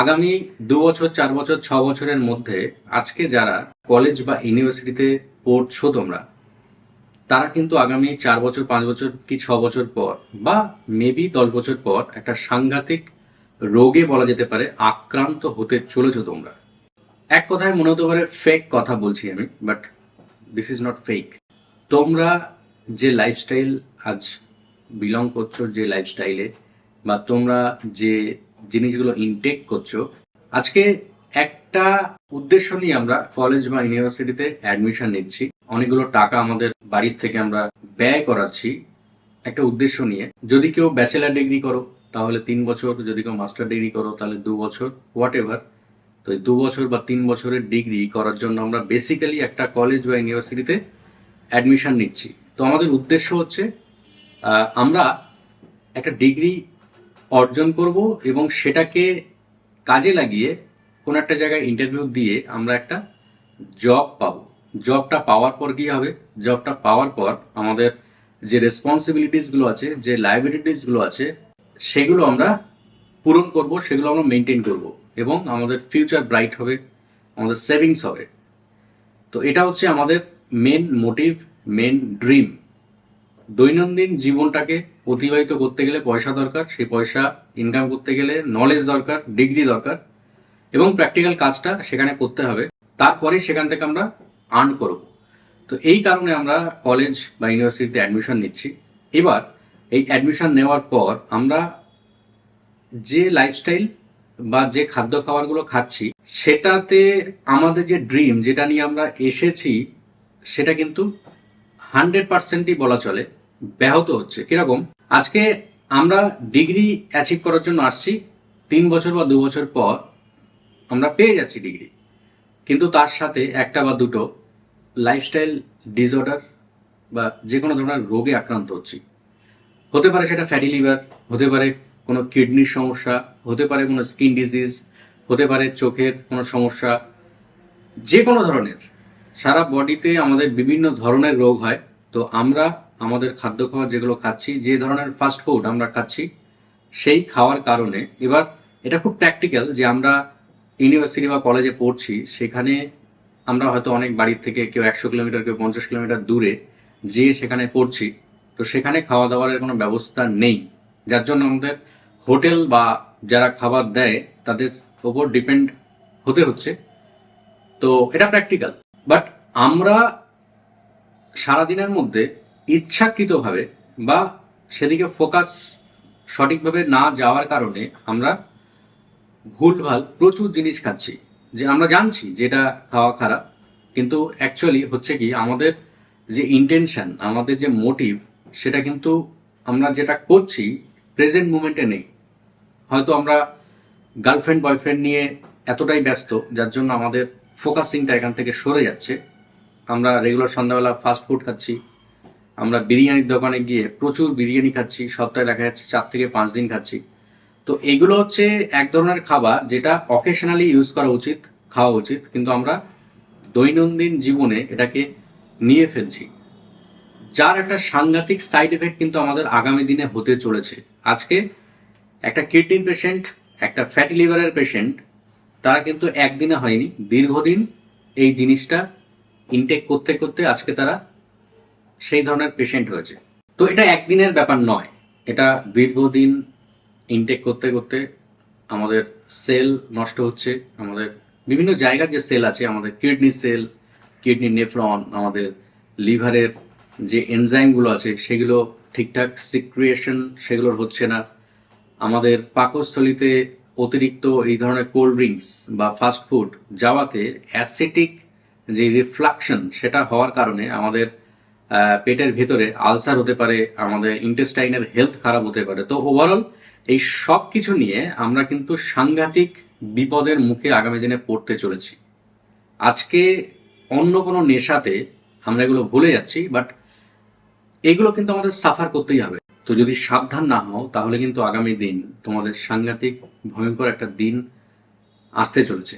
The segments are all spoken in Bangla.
আগামী 2 বছর 4 বছর 6 বছরের মধ্যে আজকে যারা কলেজ বা ইউনিভার্সিটিতে পড়ছো তোমরা, তারা কিন্তু আগামী 4 বছর 5 বছর কি 6 বছর পর বা মেবি 10 বছর পর একটা সাংঘাতিক রোগে বলা যেতে পারে আক্রান্ত হতে চলেছো তোমরা। এক কথায় মনে হতে পারে ফেক কথা বলছি আমি, but this is not fake. তোমরা যে লাইফস্টাইল আজ বিলং করছো, যে লাইফস্টাইলে বা তোমরা যে জিনিসগুলো ইনটেক করছো, আজকে একটা উদ্দেশ্য নিয়ে আমরা কলেজ বা ইউনিভার্সিটিতে অ্যাডমিশন নিচ্ছি, অনেকগুলো টাকা আমাদের বাড়ির থেকে আমরা ব্যয় করাচ্ছি একটা উদ্দেশ্য নিয়ে। যদি কেউ ব্যাচেলার ডিগ্রি করো তাহলে 3 বছর, যদি কেউ মাস্টার ডিগ্রি করো তাহলে 2 বছর, হোয়াট এভার। তো এই 2 বছর বা 3 বছরের ডিগ্রি করার জন্য আমরা বেসিক্যালি একটা কলেজ বা ইউনিভার্সিটিতে অ্যাডমিশন নিচ্ছি। তো আমাদের উদ্দেশ্য হচ্ছে আমরা একটা ডিগ্রি অর্জন করব এবং সেটাকে কাজে লাগিয়ে কোনো একটা জায়গায় ইন্টারভিউ দিয়ে আমরা একটা জব পাবো। জবটা পাওয়ার পর কি হবে? জবটা পাওয়ার পর আমাদের যে রেসপন্সিবিলিটিসগুলো আছে, যে লাইবিলিটিসগুলো আছে, সেগুলো আমরা পূরণ করব, সেগুলো আমরা মেনটেন করব এবং আমাদের ফিউচার ব্রাইট হবে, আমাদের সেভিংস হবে। তো এটা হচ্ছে আমাদের মেন মোটিভ, মেন ড্রিম। দৈনন্দিন জীবনটাকে অতিবাহিত করতে গেলে পয়সা দরকার, সেই পয়সা ইনকাম করতে গেলে নলেজ দরকার, ডিগ্রি দরকার এবং প্র্যাকটিক্যাল কাজটা সেখানে করতে হবে। তারপরে সেখান থেকে আমরা আর্ন করব। তো এই কারণে আমরা কলেজ বা ইউনিভার্সিটিতে অ্যাডমিশন নিচ্ছি। এবার এই অ্যাডমিশন নেওয়ার পর আমরা যে লাইফস্টাইল বা যে খাদ্য খাবারগুলো খাচ্ছি, সেটাতে আমাদের যে ড্রিম, যেটা নিয়ে আমরা এসেছি, সেটা কিন্তু 100%ই বলা চলে ব্যাহত হচ্ছে। কিরকম? আজকে আমরা ডিগ্রি অ্যাচিভ করার জন্য আসছি, 3 বছর বা 2 বছর পর আমরা পেয়ে যাচ্ছি ডিগ্রি, কিন্তু তার সাথে একটা বা দুটো লাইফস্টাইল ডিসঅর্ডার বা যে কোনো ধরনের রোগে আক্রান্ত হচ্ছি। হতে পারে সেটা ফ্যাটি লিভার, হতে পারে কোনো কিডনির সমস্যা, হতে পারে কোনো স্কিন ডিজিজ, হতে পারে চোখের কোনো সমস্যা, যে কোনো ধরনের। সারা বডিতে আমাদের বিভিন্ন ধরনের রোগ হয়। তো আমরা আমাদের খাদ্য খাবার যেগুলো খাচ্ছি, যে ধরনের ফাস্ট ফুড আমরা খাচ্ছি, সেই খাওয়ার কারণে এবার এটা খুব প্র্যাকটিক্যাল যে আমরা ইউনিভার্সিটি বা কলেজে পড়ছি, সেখানে আমরা হয়তো অনেক বাড়ির থেকে, কেউ 100 কিলোমিটার, কেউ 50 কিলোমিটার দূরে যেয়ে সেখানে পড়ছি। তো সেখানে খাওয়া দাওয়ার কোনো ব্যবস্থা নেই, যার জন্য আমাদের হোটেল বা যারা খাবার দেয় তাদের ওপর ডিপেন্ড হতে হচ্ছে। তো এটা প্র্যাকটিক্যাল। বাট আমরা সারাদিনের মধ্যে ইচ্ছাকৃতভাবে বা সেদিকে ফোকাস সঠিকভাবে না যাওয়ার কারণে আমরা ভুলভাল প্রচুর জিনিস খাচ্ছি, যে আমরা জানছি যে এটা খাওয়া খারাপ, কিন্তু অ্যাকচুয়ালি হচ্ছে কি, আমাদের যে ইন্টেনশন, আমাদের যে মোটিভ, সেটা কিন্তু আমরা যেটা করছি প্রেজেন্ট মুমেন্টে নেই। হয়তো আমরা গার্লফ্রেন্ড বয়ফ্রেন্ড নিয়ে এতটাই ব্যস্ত, যার জন্য আমাদের ফোকাসিংটা এখান থেকে সরে যাচ্ছে। আমরা রেগুলার সন্ধ্যাবেলা ফাস্ট ফুড খাচ্ছি, আমরা বিরিয়ানির দোকানে গিয়ে প্রচুর বিরিয়ানি খাচ্ছি, সপ্তাহে দেখা যাচ্ছে 4 থেকে 5 দিন খাচ্ছি। তো এগুলো হচ্ছে এক ধরনের খাবার যেটা অকেশনালি ইউজ করা উচিত, খাওয়া উচিত, কিন্তু আমরা দৈনন্দিন জীবনে এটাকে নিয়ে ফেলছি, যার একটা সাংঘাতিক সাইড এফেক্ট কিন্তু আমাদের আগামী দিনে হতে চলেছে। আজকে একটা কিডনির পেশেন্ট, একটা ফ্যাটি লিভারের পেশেন্ট, তারা কিন্তু একদিনে হয়নি, দীর্ঘদিন এই জিনিসটা ইনটেক করতে করতে আজকে তারা সেই ধরনের পেশেন্ট হয়েছে। তো এটা একদিনের ব্যাপার নয়, এটা দীর্ঘদিন ইনটেক করতে করতে আমাদের সেল নষ্ট হচ্ছে। আমাদের বিভিন্ন জায়গার যে সেল আছে, আমাদের কিডনি সেল, কিডনি নেফ্রন, আমাদের লিভারের যে এনজাইমগুলো আছে, সেগুলো ঠিকঠাক সিক্রিয়েশন সেগুলোর হচ্ছে না। আমাদের পাকস্থলিতে অতিরিক্ত এই ধরনের কোল্ড ড্রিঙ্কস বা ফাস্ট ফুড যাওয়াতে অ্যাসিটিক যে রিফ্লাকশন, সেটা হওয়ার কারণে আমাদের পেটের ভেতরে আলসার হতে পারে, আমাদের ইন্টেস্টাইনের হেলথ খারাপ হতে পারে। তো ওভারঅল এই সব কিছু নিয়ে আমরা কিন্তু সাংঘাতিক বিপদের মুখে আগামী দিনে পড়তে চলেছি। আজকে অন্য কোনো নেশাতে আমরা এগুলো ভুলে যাচ্ছি, বাট এগুলো কিন্তু আমাদের সাফার করতেই হবে। তো যদি সাবধান না হও তাহলে কিন্তু আগামী দিন তোমাদের সাংঘাতিক ভয়ঙ্কর একটা দিন আসতে চলেছে।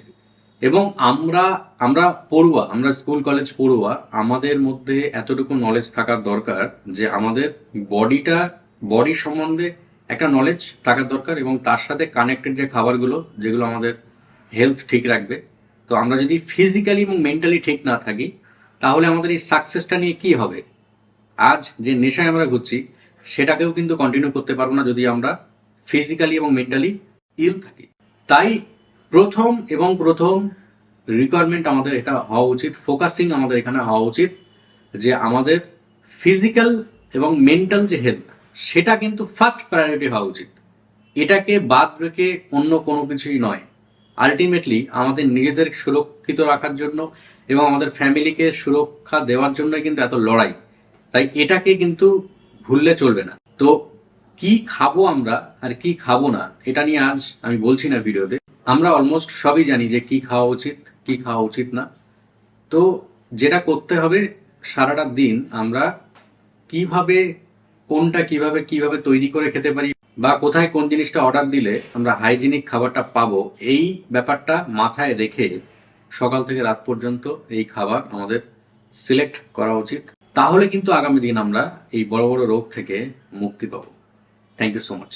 এবং আমরা আমরা পড়ুয়া, আমরা স্কুল কলেজ পড়ুয়া, আমাদের মধ্যে এতটুকু নলেজ থাকার দরকার যে আমাদের বডি সম্বন্ধে একটা নলেজ থাকার দরকার, এবং তার সাথে কানেক্টেড যে খাবারগুলো যেগুলো আমাদের হেলথ ঠিক রাখবে। তো আমরা যদি ফিজিক্যালি এবং মেন্টালি ঠিক না থাকি, তাহলে আমাদের এই সাকসেসটা নিয়ে কি হবে? আজ যে নেশায় আমরা ঘুরছি সেটাকেও কিন্তু কন্টিনিউ করতে পারবো না যদি আমরা ফিজিক্যালি এবং মেন্টালি ইল থাকি। তাই প্রথম রিকোয়ারমেন্ট আমাদের এটা হওয়া উচিত, ফোকাসিং আমাদের এখানে হওয়া উচিত যে আমাদের ফিজিক্যাল এবং মেন্টাল যে হেলথ সেটা কিন্তু ফার্স্ট প্রায়োরিটি হওয়া উচিত। এটাকে বাদ রেখে অন্য কোনো কিছুই নয়। আলটিমেটলি আমাদের নিজেদের সুরক্ষিত রাখার জন্য এবং আমাদের ফ্যামিলিকে সুরক্ষা দেওয়ার জন্য কিন্তু এত লড়াই। তাই এটাকে কিন্তু ভুললে চলবে না। তো কি খাবো আমরা আর কি খাবো না এটা নিয়ে আজ আমি বলছি না ভিডিওতে। আমরা অলমোস্ট সবই জানি যে কি খাওয়া উচিত কি খাওয়া উচিত না। তো যেটা করতে হবে, সারাটা দিন আমরা কিভাবে কোনটা কিভাবে কিভাবে তৈরি করে খেতে পারি বা কোথায় কোন জিনিসটা অর্ডার দিলে আমরা হাইজিনিক খাবারটা পাবো, এই ব্যাপারটা মাথায় রেখে সকাল থেকে রাত পর্যন্ত এই খাবার আমাদের সিলেক্ট করা উচিত। তাহলে কিন্তু আগামী দিন আমরা এই বড় বড় রোগ থেকে মুক্তি পাবো। Thank you so much.